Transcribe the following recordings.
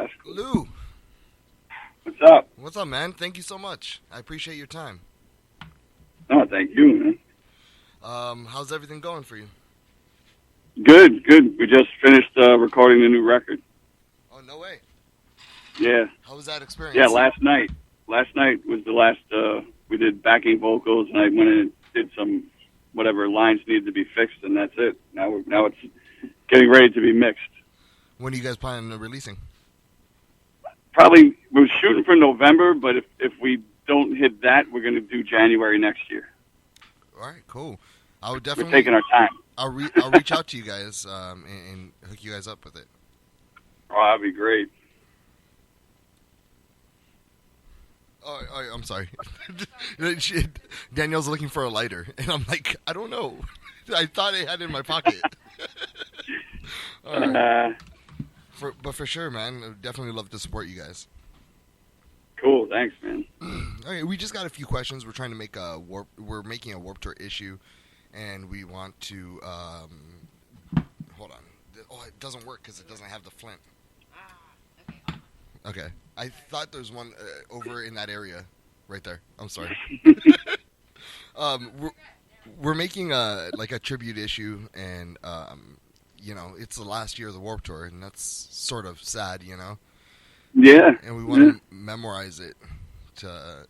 That's cool. Lou, What's up? what's up, man? Thank you so much. I appreciate your time. No, thank you, man. How's everything going for you? Good, good. We just finished recording the new record. Oh, no way. Yeah, How was that experience? yeah. Last night. Last night was the last. We did backing vocals, and I went in and did some whatever lines needed to be fixed, and that's it. Now it's getting ready to be mixed. When are you guys planning on releasing? Probably we're shooting for November, but if we don't hit that, we're going to do January next year. All right, cool. I would We're definitely. taking our time. I'll reach out to you guys and hook you guys up with it. Oh, that'd be great. Oh, I'm sorry. Danielle's looking for a lighter, and I'm like, I don't know. I thought I had it in my pocket. All right. But for sure, man, I would definitely love to support you guys. Cool. Thanks, man. Okay, we just got a few questions. We're trying to make We're making a Warp Tour issue, and we want to. Hold on. Oh, it doesn't work because it doesn't have the flint. Okay. I thought there's one over in that area, right there. I'm sorry. We're making a tribute issue, and it's the last year of the Warp Tour, and that's sort of sad, Yeah. And we want to memorize it to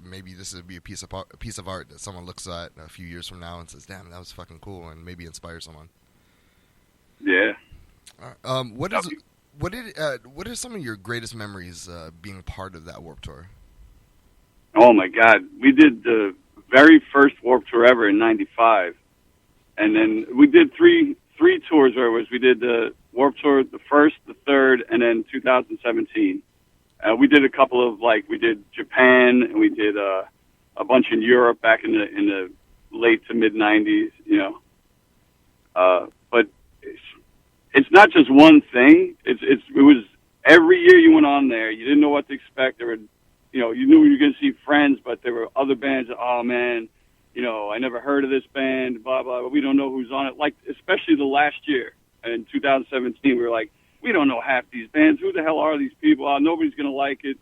maybe this would be a piece of art that someone looks at a few years from now and says, "Damn, that was fucking cool," and maybe inspire someone. Yeah. All right. What are some of your greatest memories being part of that Warp Tour? Oh my God, we did the very first Warp Tour ever in '95, and then we did three tours. Where it was we did the Warp Tour, the first, the third, and then 2017. We did a couple of we did Japan, and we did a bunch in Europe back in the late to mid '90s. But it's not just one thing. It was every year you went on there. You didn't know what to expect. There were, you knew you were going to see friends, but there were other bands that, oh man, I never heard of this band, blah, blah, but we don't know who's on it. Like, especially the last year in 2017, we were like, we don't know half these bands. Who the hell are these people? Oh, nobody's going to like it,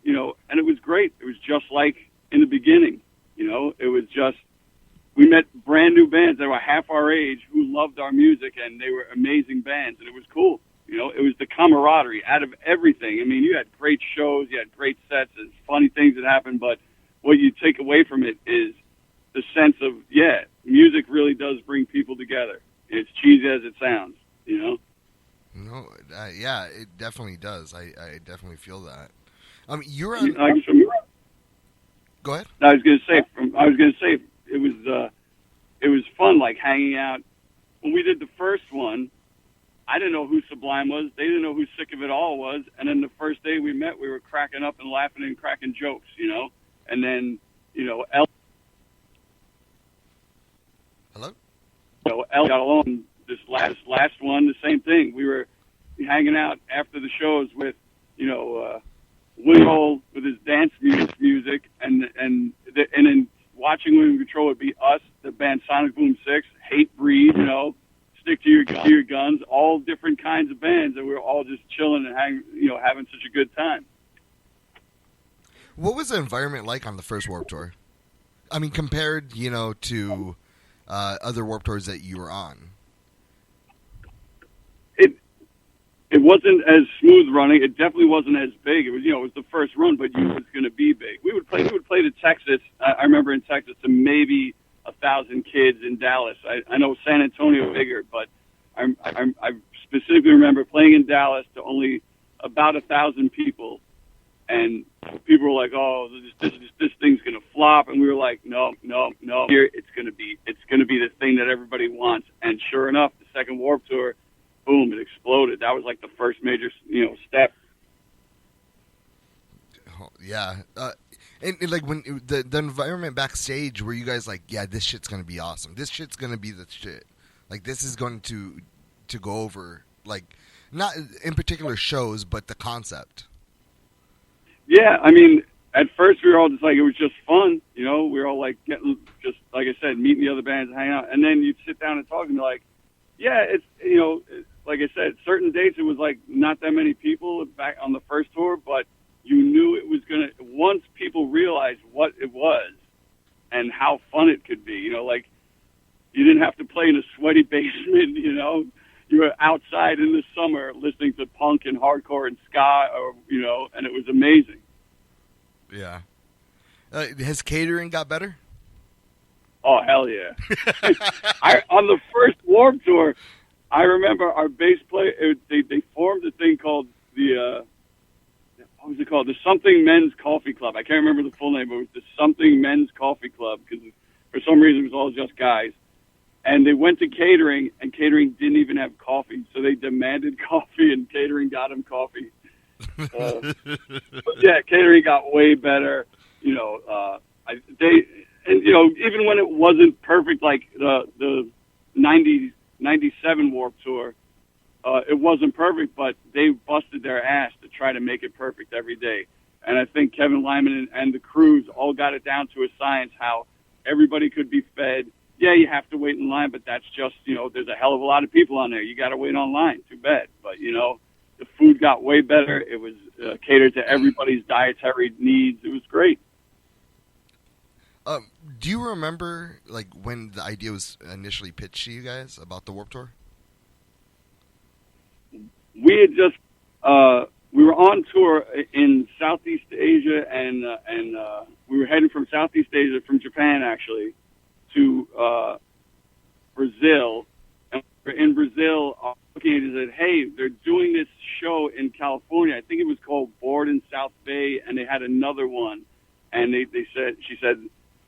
and it was great. It was just like in the beginning, it was just, we met brand new bands that were half our age who loved our music, and they were amazing bands, and it was cool. It was the camaraderie out of everything. I mean, you had great shows, you had great sets, and funny things that happened, but what you take away from it is the sense of, music really does bring people together. It's cheesy as it sounds, No, yeah, it definitely does. I definitely feel that. You're on. Go ahead. I was going to say it was fun, like hanging out. When we did the first one, I didn't know who Sublime was. They didn't know who Sick of It All was. And then the first day we met, we were cracking up and laughing and cracking jokes, And then, Hello? El got along. This last one, the same thing. We were hanging out after the shows with, Willie Hole with his dance music, and then watching William Control would be us, the band Sonic Boom 6, Hate Breed, Stick to Your Guns, all different kinds of bands, and we were all just chilling and having such a good time. What was the environment like on the first Warp Tour? I mean, compared, to other Warp Tours that you were on. It wasn't as smooth running. It definitely wasn't as big. It was, it was the first run, but it was going to be big. We would play to Texas. I remember in Texas to maybe 1,000 kids in Dallas. I know San Antonio bigger, but I specifically remember playing in Dallas to only about 1,000 people, and people were like, "Oh, this thing's going to flop," and we were like, "No. Here, it's going to be the thing that everybody wants." And sure enough, the second Warp Tour, boom, it exploded. That was like the first major, step. Oh, yeah. And like when the environment backstage, were you guys like, yeah, this shit's going to be awesome. This shit's going to be the shit. Like, this is going to go over, like, not in particular shows, but the concept. Yeah, I mean, at first we were all just like, it was just fun. We were all like getting, just like I said, meeting the other bands and hanging out. And then you'd sit down and talk and be like, yeah, it's, like I said, certain dates, it was like not that many people back on the first tour, but you knew it was going to, once people realized what it was and how fun it could be, you know, like you didn't have to play in a sweaty basement, you know, you were outside in the summer listening to punk and hardcore and ska, or, you know, and it was amazing. Yeah. Has catering got better? Oh, hell yeah. On the first Warped Tour, I remember our bass player, they formed a thing called the, what was it called? The Something Men's Coffee Club. I can't remember the full name, but it was the Something Men's Coffee Club, because for some reason it was all just guys. And they went to catering, and catering didn't even have coffee, so they demanded coffee, and catering got them coffee. But yeah, catering got way better. You know, and you know, even when it wasn't perfect, like the 97 Warped Tour, it wasn't perfect, but they busted their ass to try to make it perfect every day. And I think Kevin Lyman and the crews all got it down to a science how everybody could be fed. Yeah, you have to wait in line, but that's just, you know, there's a hell of a lot of people on there. You got to wait online. Too bad. But, you know, the food got way better. It was catered to everybody's dietary needs. It was great. Do you remember, like, when the idea was initially pitched to you guys about the Warped Tour? We had just we were on tour in Southeast Asia, and we were heading from Southeast Asia, from Japan actually, to Brazil. And in Brazil, our booking agent said, "Hey, they're doing this show in California. I think it was called Bored in South Bay, and they had another one." And she said,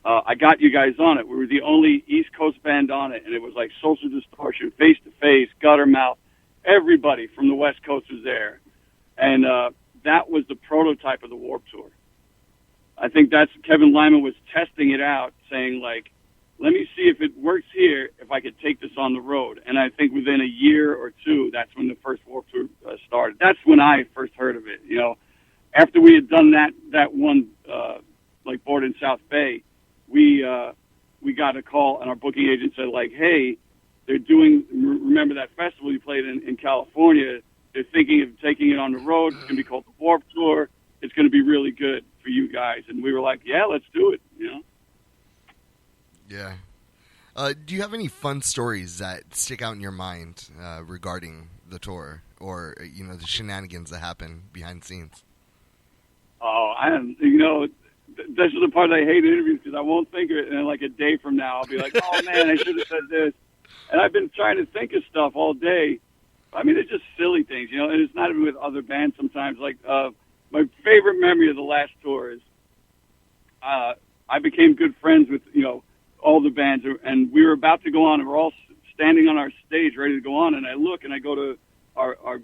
"I got you guys on it. We were the only East Coast band on it, and it was like Social Distortion, Face to Face, Guttermouth. Everybody from the West Coast was there." And that was the prototype of the Warped Tour. I think that's Kevin Lyman was testing it out, saying, like, let me see if it works here, if I could take this on the road. And I think within a year or two, that's when the first Warped Tour started. That's when I first heard of it. You know, after we had done that one, like Bored in South Bay, we got a call, and our booking agent said, like, hey, they're doing, remember that festival you played in California? They're thinking of taking it on the road. It's going to be called the Warped Tour. It's going to be really good for you guys. And we were like, yeah, let's do it, you know? Yeah. Do you have any fun stories that stick out in your mind regarding the tour, or, you know, the shenanigans that happen behind the scenes? Oh, you know, this is the part I hate interviews, because I won't think of it, and then like a day from now, I'll be like, oh, man, I should have said this. And I've been trying to think of stuff all day. I mean, it's just silly things, you know, and it's not even with other bands sometimes. Like, my favorite memory of the last tour is I became good friends with, you know, all the bands, and we were about to go on, and we're all standing on our stage ready to go on, and I look, and I go to our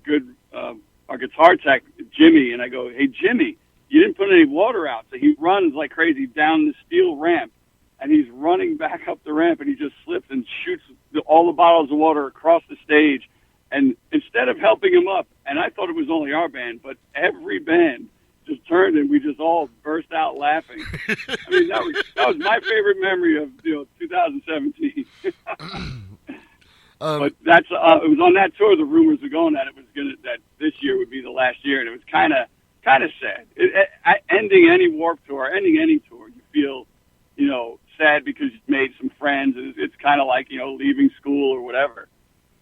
guitar tech, Jimmy, and I go, hey, Jimmy, you didn't put any water out. So he runs like crazy down the steel ramp, and he's running back up the ramp, and he just slips and shoots all the bottles of water across the stage. And instead of helping him up, and I thought it was only our band, but every band just turned, and we just all burst out laughing. I mean, that was my favorite memory of, you know, 2017. But that's it was on that tour. The rumors were going that that this year would be the last year, and it was kind of sad. Ending any Warped Tour, ending any tour, you feel, you know, sad because you've made some friends. It's kind of like, you know, leaving school or whatever.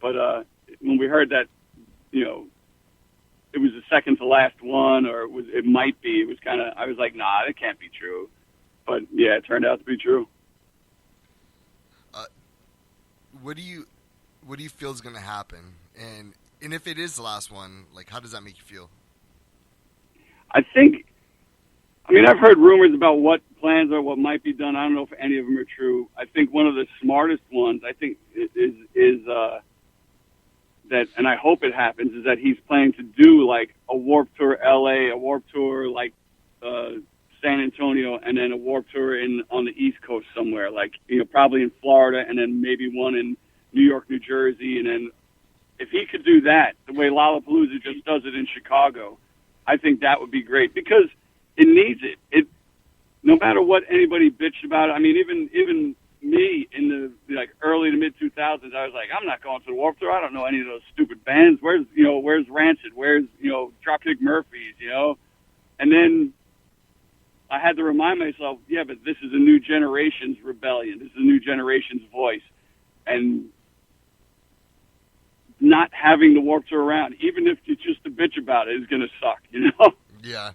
But when we heard that, you know, it was the second to last one, or it might be, it was kind of, I was like, nah, it can't be true. But yeah, it turned out to be true. What do you feel is going to happen? And if it is the last one, like, how does that make you feel? I mean, I've heard rumors about what plans are, what might be done. I don't know if any of them are true. I think one of the smartest ones, I think, is that, and I hope it happens, is that he's planning to do like a Warped Tour LA, a Warped Tour like San Antonio, and then a Warped Tour on the East Coast somewhere, like, you know, probably in Florida, and then maybe one in New York, New Jersey, and then if he could do that the way Lollapalooza just does it in Chicago, I think that would be great, because it needs it. It, no matter what anybody bitched about it. I mean, even me in the like early early to mid 2000s, I was like, I'm not going to the Warped Tour. I don't know any of those stupid bands. Where's Rancid? Where's Dropkick Murphys? And then I had to remind myself, yeah, but this is a new generation's rebellion. This is a new generation's voice, and not having the Warped Tour around, even if it's just a bitch about it, is going to suck. Yeah.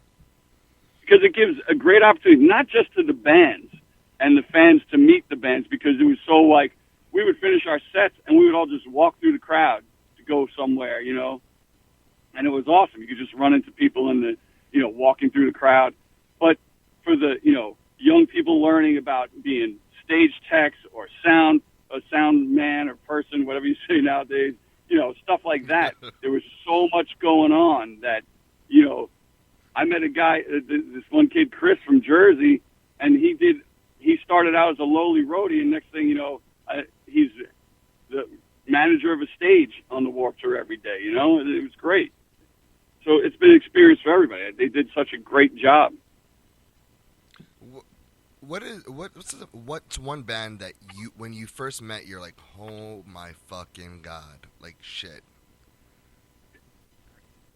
Because it gives a great opportunity, not just to the bands and the fans to meet the bands, because it was so like we would finish our sets and we would all just walk through the crowd to go somewhere, and it was awesome. You could just run into people in the, walking through the crowd. But for the, young people learning about being stage techs or a sound man or person, whatever you say nowadays, stuff like that. There was so much going on that, I met a guy, this one kid, Chris from Jersey, and he started out as a lowly roadie, and next thing you know, he's the manager of a stage on the Warped Tour every day, It was great. So it's been an experience for everybody. They did such a great job. What's one band that when you first met, you're like, oh my fucking God, like shit.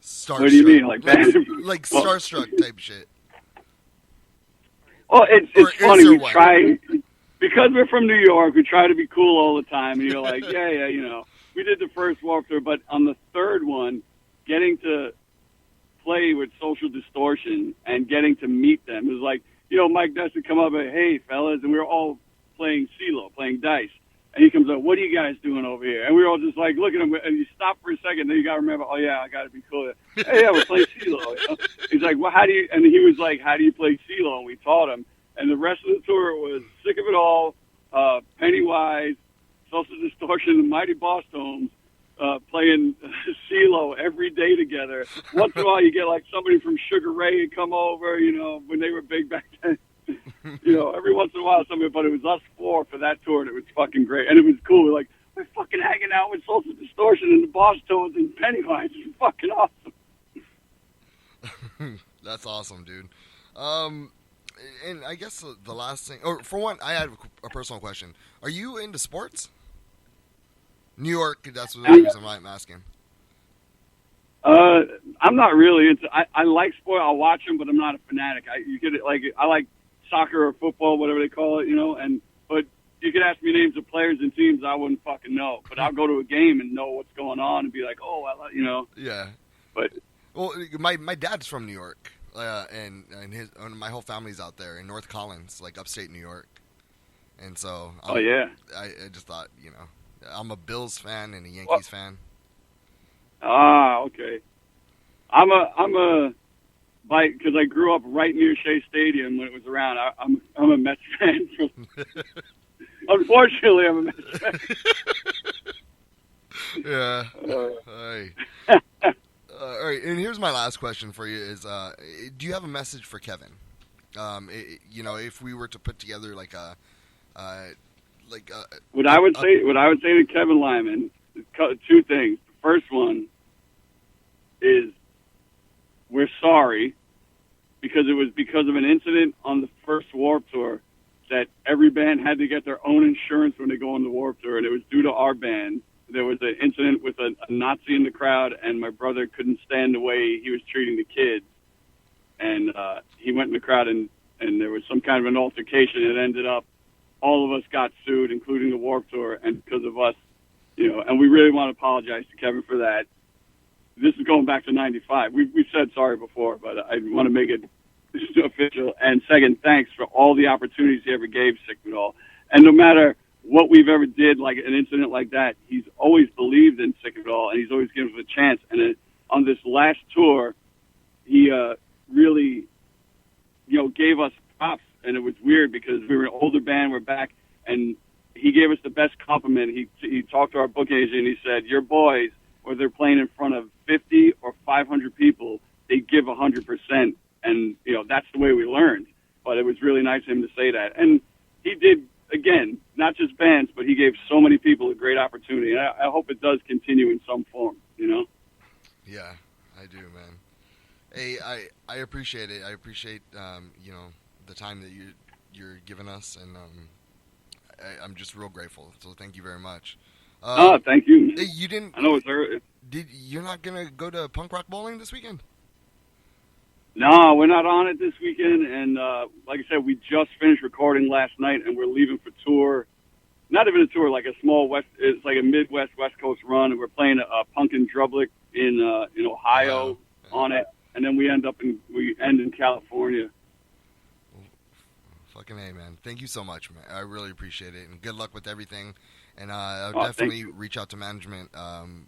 Starstruck. What do you mean, like like starstruck type shit? Well, it's funny. We try, because we're from New York, we try to be cool all the time. And you're like, yeah, we did the first Warped Tour, but on the third one, getting to play with Social Distortion and getting to meet them, it was like, Mike Ness would come up and, hey, fellas, and we were all playing CeeLo, playing dice. And he comes up, what are you guys doing over here? And we were all just like, look at him, and you stop for a second, then you got to remember, oh, yeah, I got to be cool. Hey, yeah, we're playing CeeLo. He's like, well, and he was like, how do you play CeeLo? And we taught him. And the rest of the tour was Sick of It All, Pennywise, Social Distortion, the Mighty Boss Tones, playing CeeLo every day together. Once in a while, you get like somebody from Sugar Ray come over, when they were big back then. Every once in a while, somebody, but it was us four for that tour, and it was fucking great. And it was cool. We're fucking hanging out with Social Distortion and the Boss Tones and Pennywise. It's fucking awesome. That's awesome, dude. And I guess the last thing, or for one, I had a personal question. Are you into sports? New York, that's the reason why I'm asking. I'm not really. I like sport. I'll watch them, but I'm not a fanatic. I like soccer or football, whatever they call it, but you could ask me names of players and teams, I wouldn't fucking know. But I'll go to a game and know what's going on and be like, Yeah. But my dad's from New York, and my whole family's out there in North Collins, like upstate New York, and so. I just thought, I'm a Bills fan and a Yankees fan. Ah, okay. I'm a because I grew up right near Shea Stadium when it was around. I'm a Mets fan. Unfortunately, I'm a Mets fan. Yeah. All right, and here's my last question for you: is do you have a message for Kevin? If we were to put together what I would say to Kevin Lyman, two things. The first one is, we're sorry, because it was because of an incident on the first Warped Tour that every band had to get their own insurance when they go on the Warped Tour, and it was due to our band. There was an incident with a Nazi in the crowd, and my brother couldn't stand the way he was treating the kids. And he went in the crowd, and there was some kind of an altercation. It ended up, all of us got sued, including the Warped Tour, and because of us, and we really want to apologize to Kevin for that. This is going back to 95. We've said sorry before, but I want to make it official. And second, thanks for all the opportunities he ever gave Sick of It All. And no matter what we've ever did, like an incident like that, he's always believed in Sick of It All, and he's always given us a chance. And on this last tour, he really, gave us props. And it was weird because we were an older band, we're back, and he gave us the best compliment. He talked to our booking agent, and he said, your boys, whether they're playing in front of 50 or 500 people, they give 100%. And, that's the way we learned. But it was really nice of him to say that. And he did, again, not just bands, but he gave so many people a great opportunity. And I hope it does continue in some form, Yeah, I do, man. Hey, I appreciate it. I appreciate, the time that you're giving us. And I'm just real grateful. So thank you very much. Thank you. Hey, you didn't. I know it's early. You're not gonna go to punk rock bowling this weekend? No, we're not on it this weekend. And like I said, we just finished recording last night, and we're leaving for tour. Not even a tour, like a small west. It's like a Midwest West Coast run, and we're playing a Punkin' Drublic in Ohio on it, and then we end in California. Fucking A, man. Thank you so much, man. I really appreciate it, and good luck with everything. And I'll definitely reach out to management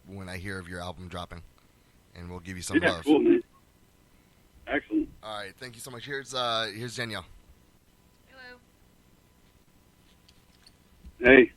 when I hear of your album dropping, and we'll give you some love. Cool, man. Excellent. All right, thank you so much. Here's Danielle. Hello. Hey.